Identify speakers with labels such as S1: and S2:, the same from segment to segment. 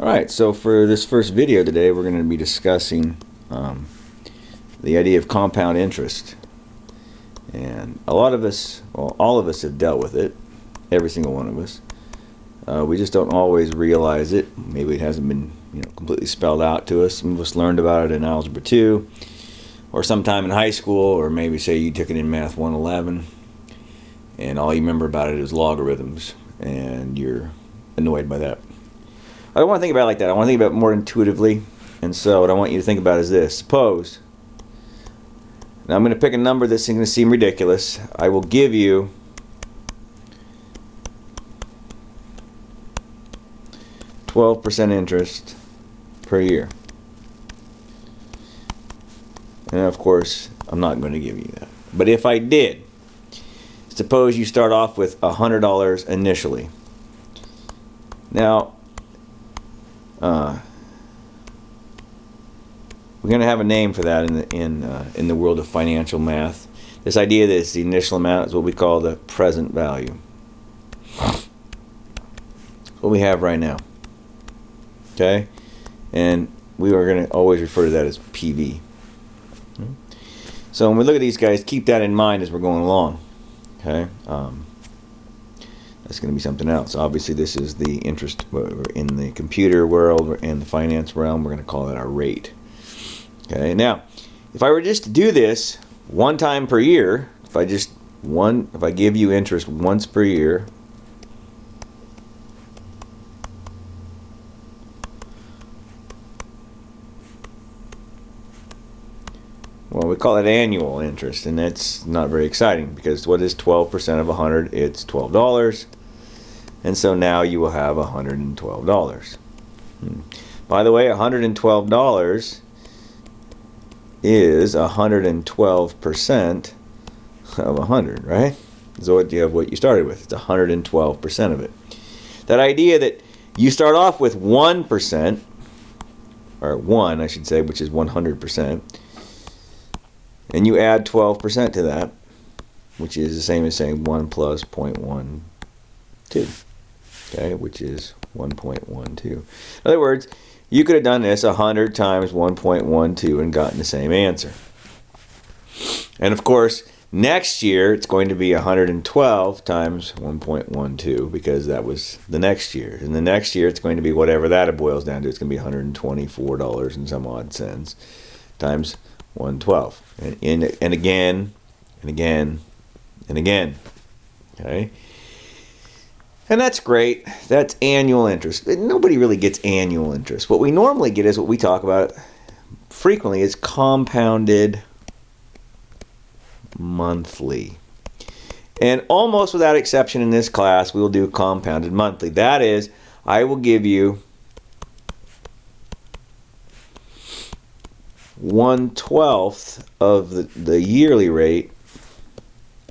S1: Alright, so for this first video today, we're going to be discussing the idea of compound interest. And a lot of us, well, all of us have dealt with it, every single one of us. We just don't always realize it. Maybe it hasn't been completely spelled out to us. Some of us learned about it in Algebra 2, or sometime in high school, or maybe say you took it in Math 111, and all you remember about it is logarithms, and you're annoyed by that. I don't want to think about it like that. I want to think about it more intuitively. And so what I want you to think about is this. Suppose, now I'm going to pick a number that's going to seem ridiculous. I will give you %12 interest per year. And of course, I'm not going to give you that. But if I did, suppose you start off with $100 initially. Now, we're going to have a name for that in the world of financial math. This idea that it's the initial amount is what we call the present value. What we have right now. Okay? And we are going to always refer to that as PV. So when we look at these guys, keep that in mind as we're going along. Okay? That's going to be something else. Obviously, this is the interest in the computer world, in the finance realm. We're going to call that our rate. Okay. Now, if I were just to do this one time per year, if I give you interest once per year, well, we call it annual interest, and that's not very exciting because what is 12% of 100? It's $12. And so now you will have $112. By the way, $112 is 112% of 100, right? So what you have, what you started with, it's 112% of it. That idea that you start off with 1%, or 1, I should say, which is 100%, and you add 12% to that, which is the same as saying 1 plus 0.12. Okay, which is 1.12. In other words, you could have done this 100 times 1.12 and gotten the same answer. And of course, next year it's going to be 112 times 1.12 because that was the next year. And the next year it's going to be whatever that boils down to. It's going to be $124 and some odd cents times 112. And again, and again, and again. Okay? And that's great. That's annual interest. Nobody really gets annual interest. What we normally get is what we talk about frequently is compounded monthly. And almost without exception in this class, we will do compounded monthly. That is, I will give you 1/12 of the yearly rate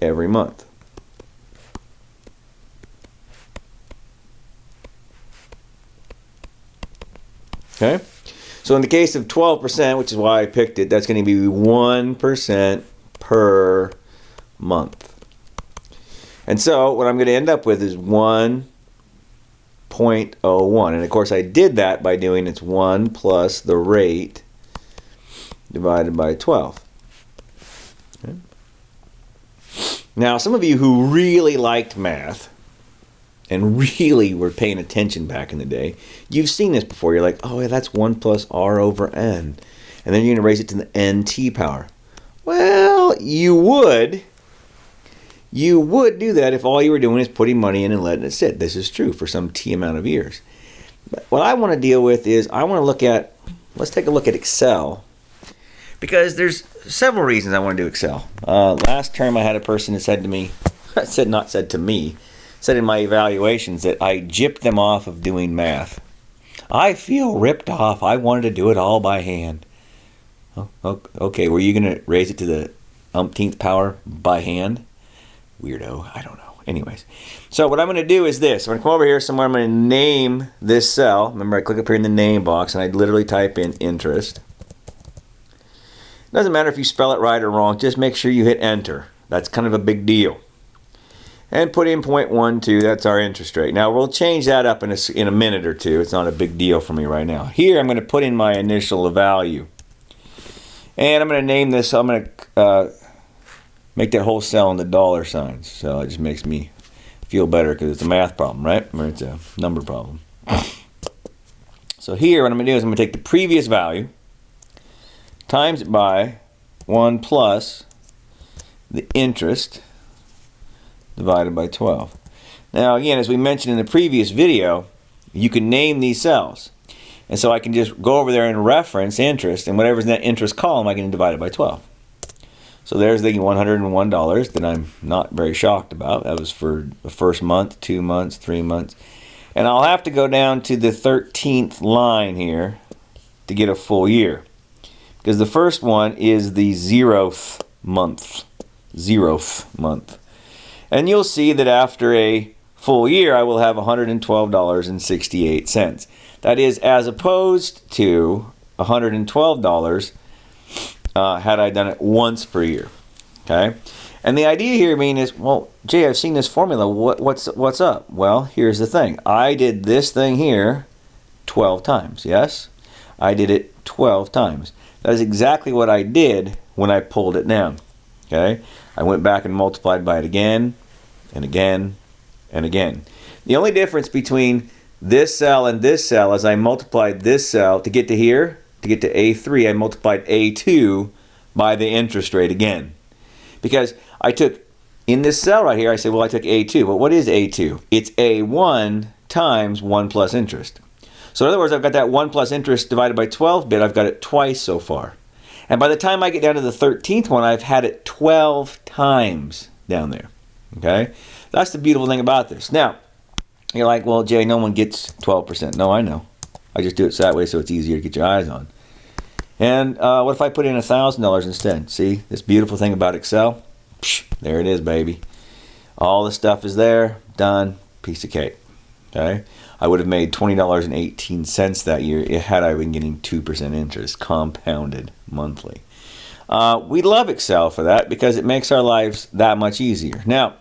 S1: every month. Okay, so in the case of 12%, which is why I picked it, that's going to be 1% per month. And so what I'm going to end up with is 1.01. And of course I did that by doing it's 1 plus the rate divided by 12. Okay. Now some of you who really liked math and really were paying attention back in the day, you've seen this before. You're like, oh yeah, that's 1 plus r over n. And then you're going to raise it to the nt power. Well, you would do that if all you were doing is putting money in and letting it sit. This is true for some t amount of years. But what I want to deal with is, I want to look at, let's take a look at Excel. Because there's several reasons I want to do Excel. Last term I had a person that said to me, said in my evaluations that I gypped them off of doing math. I feel ripped off. I wanted to do it all by hand. Oh, okay, were you going to raise it to the umpteenth power by hand? Weirdo, I don't know. Anyways, so what I'm going to do is this. I'm going to come over here somewhere. I'm going to name this cell. Remember, I click up here in the name box and I literally type in interest. Doesn't matter if you spell it right or wrong. Just make sure you hit enter. That's kind of a big deal. and put in 0.12. That's our interest rate. Now we'll change that up in a minute or two. It's not a big deal for me right now. Here I'm going to put in my initial value, and I'm going to name this. I'm going to make that whole cell into dollar signs. So it just makes me feel better because it's a math problem, right? Or it's a number problem. So here what I'm going to do is I'm going to take the previous value, times it by 1 plus the interest divided by 12. Now again, as we mentioned in the previous video, you can name these cells. And so I can just go over there and reference interest, and whatever's in that interest column, I can divide it by 12. So there's the $101 that I'm not very shocked about. That was for the first month, 2 months, 3 months. And I'll have to go down to the 13th line here to get a full year, because the first one is the 0th month. 0th month. And you'll see that after a full year, I will have $112.68. That is as opposed to $112 had I done it once per year. Okay? And the idea here is, well, Jay, I've seen this formula. What's up? Well, here's the thing. I did this thing here 12 times, yes? I did it 12 times. That is exactly what I did when I pulled it down. Okay? I went back and multiplied by it again and again and again. The only difference between this cell and this cell is I multiplied this cell to get to here, to get to A3, I multiplied A2 by the interest rate again. Because I took, in this cell right here, I said, well, I took A2. But what is A2? It's A1 times 1 plus interest. So in other words, I've got that 1 plus interest divided by 12 bit. I've got it twice so far. And by the time I get down to the 13th one, I've had it 12 times down there. Okay? That's the beautiful thing about this. Now, you're like, well, Jay, no one gets 12%. No, I know. I just do it that way so it's easier to get your eyes on. And what if I put in $1,000 instead? See, this beautiful thing about Excel? Psh, there it is, baby. All the stuff is there. Done. Piece of cake. Okay? I would have made $20.18 that year had I been getting 2% interest, compounded monthly. We love Excel for that because it makes our lives that much easier. Now,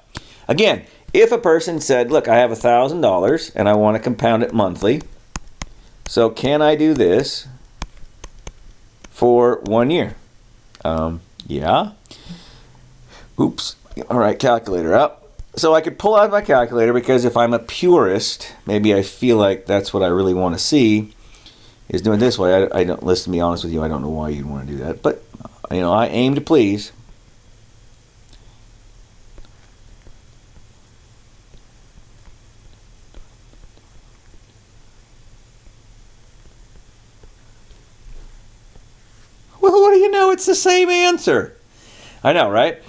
S1: again, if a person said, look, I have $1,000 and I want to compound it monthly, so can I do this for 1 year? Yeah. Oops. All right, calculator up. So I could pull out my calculator because if I'm a purist, maybe I feel like that's what I really want to see, is doing it this way. I don't, listen, to be honest with you, I don't know why you'd want to do that, but you know, I aim to please. Well, what do you know? It's the same answer. I know, right?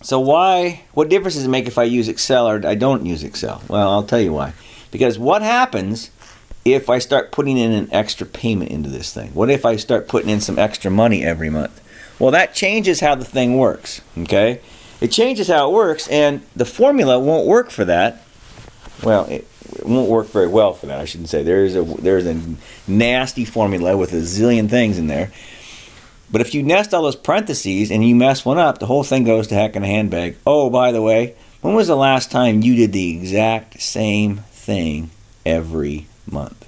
S1: So why, what difference does it make if I use Excel or I don't use Excel? Well, I'll tell you why. Because what happens if I start putting in an extra payment into this thing? What if I start putting in some extra money every month? Well, that changes how the thing works, okay? It changes how it works, and the formula won't work for that. Well, it won't work very well for that, I shouldn't say. There's a nasty formula with a zillion things in there. But if you nest all those parentheses and you mess one up, the whole thing goes to heck in a handbag. Oh, by the way, when was the last time you did the exact same thing every month?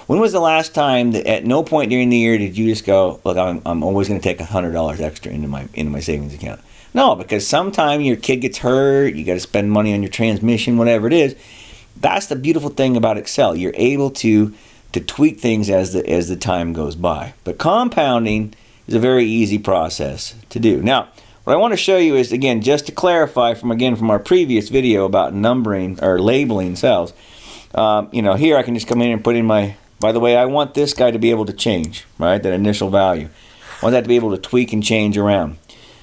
S1: When was the last time that at no point during the year did you just go, look, I'm always going to take $100 extra into my savings account? No, because sometime your kid gets hurt, you got to spend money on your transmission, whatever it is. That's the beautiful thing about Excel. You're able to tweak things as the time goes by. But compounding is a very easy process to do. Now, what I want to show you is, again, just to clarify from our previous video about numbering or labeling cells. Here I can just come in and put in my, by the way, I want this guy to be able to change, right? That initial value. I want that to be able to tweak and change around.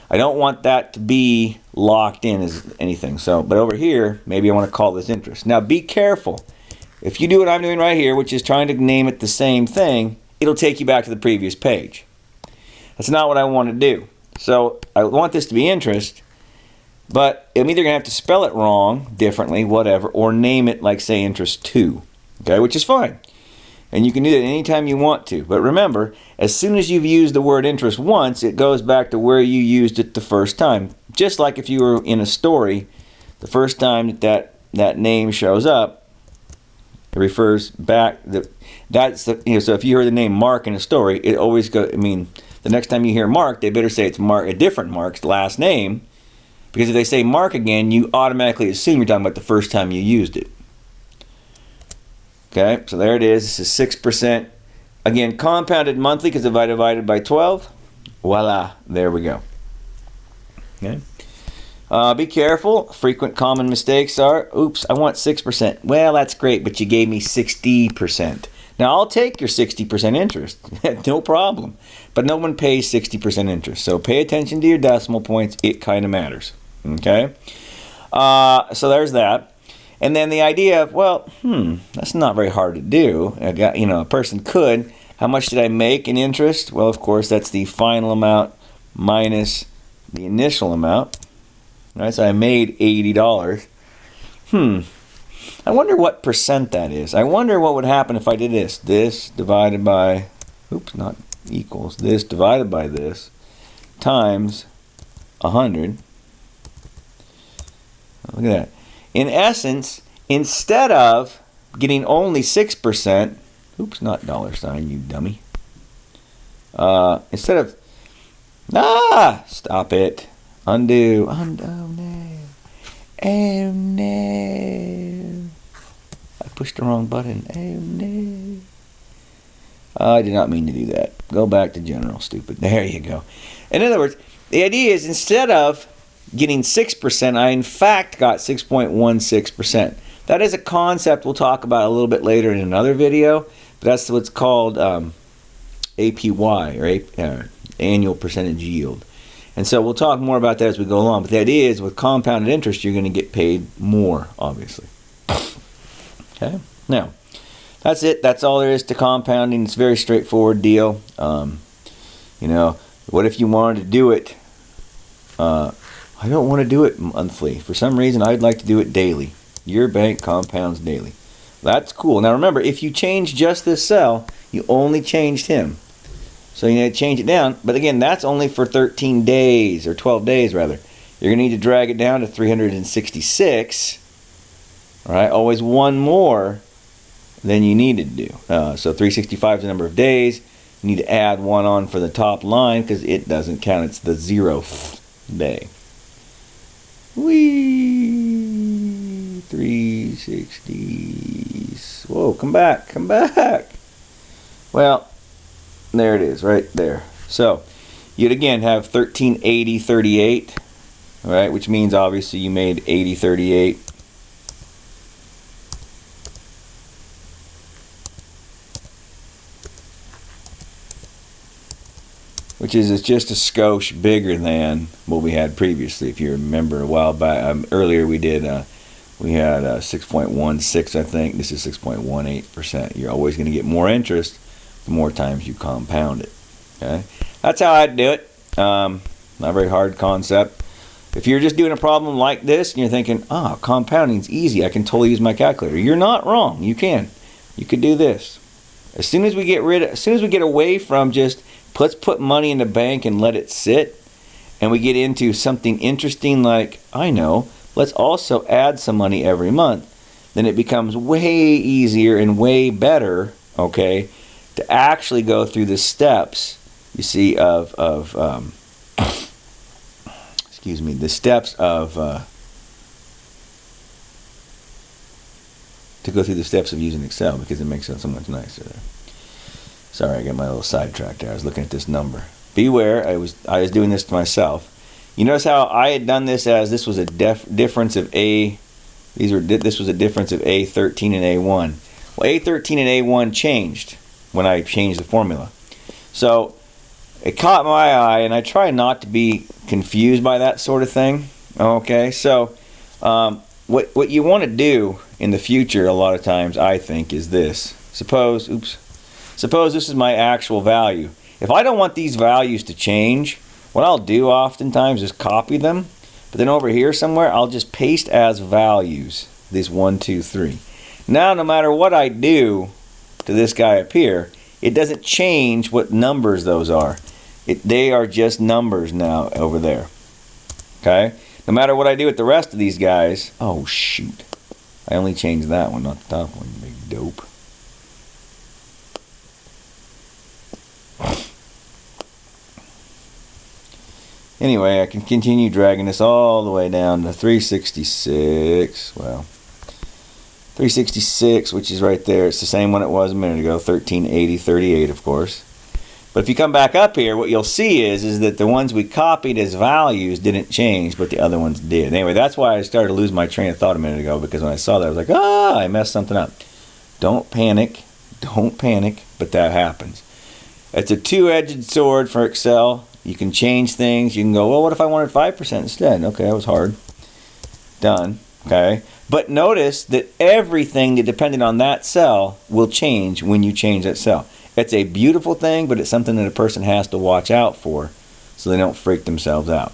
S1: I don't want that to be locked in as anything. So, but over here, maybe I want to call this interest. Now, be careful. If you do what I'm doing right here, which is trying to name it the same thing, it'll take you back to the previous page. That's not what I want to do. So I want this to be interest, but I'm either going to have to spell it wrong, differently, whatever, or name it like, say, interest 2, okay, which is fine. And you can do that anytime you want to. But remember, as soon as you've used the word interest once, it goes back to where you used it the first time. Just like if you were in a story the first time that name shows up, it refers back. That's the, so if you heard the name Mark in a story, it always go. I mean, the next time you hear Mark, they better say it's Mark, a different Mark's last name, because if they say Mark again, you automatically assume you're talking about the first time you used it. Okay, so there it is. This is 6%. Again, compounded monthly because if I divided by 12, voila, there we go. Okay. Be careful. Frequent common mistakes are, oops, I want 6%. Well, that's great, but you gave me 60%. Now, I'll take your 60% interest. No problem. But no one pays 60% interest. So pay attention to your decimal points. It kind of matters. Okay? So there's that. And then the idea of, well, that's not very hard to do. A person could. How much did I make in interest? Well, of course, that's the final amount minus the initial amount. Right? So I made $80. I wonder what percent that is. I wonder what would happen if I did this. This divided by, not equals, this divided by this times 100. Look at that. In essence, instead of getting only 6%, not $, you dummy. Instead of, stop it. Undo. Oh, no. Oh, no. I pushed the wrong button. Oh, no. I did not mean to do that. Go back to general, stupid. There you go. In other words, the idea is instead of getting 6%, I in fact got 6.16%. That is a concept we'll talk about a little bit later in another video, but that's what's called APY, or annual percentage yield. And so we'll talk more about that as we go along. But the idea is with compounded interest, you're going to get paid more, obviously. Okay? Now, that's it. That's all there is to compounding. It's a very straightforward deal. What if you wanted to do it? I don't want to do it monthly. For some reason, I'd like to do it daily. Your bank compounds daily. That's cool. Now remember, if you change just this cell, you only changed him. So you need to change it down. But again, that's only for 13 days, or 12 days rather. You're going to need to drag it down to 366. All right, always one more than you need to do. So 365 is the number of days. You need to add one on for the top line because it doesn't count. It's the 0th day. Whee! 360s. Whoa, come back. Well, there it is, right there. So, you'd again have 1380.38, all right, which means obviously you made 80.38. Which is just a skosh bigger than what we had previously. If you remember a while back, earlier we had 6.16, I think. This is 6.18%. You're always going to get more interest the more times you compound it. Okay, that's how I'd do it. Not a very hard concept. If you're just doing a problem like this and you're thinking, compounding's easy, I can totally use my calculator. You're not wrong. You can. You could do this. As soon as we get away from just let's put money in the bank and let it sit, and we get into something interesting like, let's also add some money every month, then it becomes way easier and way better, okay, to actually go through the steps, you see, the steps to go through the steps of using Excel, because it makes it so much nicer there. Sorry, I got my little sidetracked there. I was looking at this number. Beware, I was doing this to myself. You notice how I had done this as this was a difference of A. This was a difference of A13 and A1. Well, A13 and A1 changed when I changed the formula. So it caught my eye, and I try not to be confused by that sort of thing. Okay, so what you want to do in the future, a lot of times, I think, is this. Suppose this is my actual value. If I don't want these values to change, what I'll do oftentimes is copy them, but then over here somewhere I'll just paste as values, these 1, 2, 3. Now no matter what I do to this guy up here, it doesn't change what numbers those are. They are just numbers now over there. Okay? no matter what I do with the rest of these guys. Oh, shoot. I only changed that one, not the top one, you big dope. Anyway, I can continue dragging this all the way down to 366. Well, 366, which is right there. It's the same one it was a minute ago, 1380.38, of course. But if you come back up here, what you'll see is that the ones we copied as values didn't change, but the other ones did. Anyway, that's why I started to lose my train of thought a minute ago, because when I saw that, I was like, I messed something up. Don't panic, but that happens. It's a two-edged sword for Excel. You can change things. You can go, well, what if I wanted 5% instead? Okay, that was hard. Done. Okay. But notice that everything that depended on that cell will change when you change that cell. It's a beautiful thing, but it's something that a person has to watch out for so they don't freak themselves out.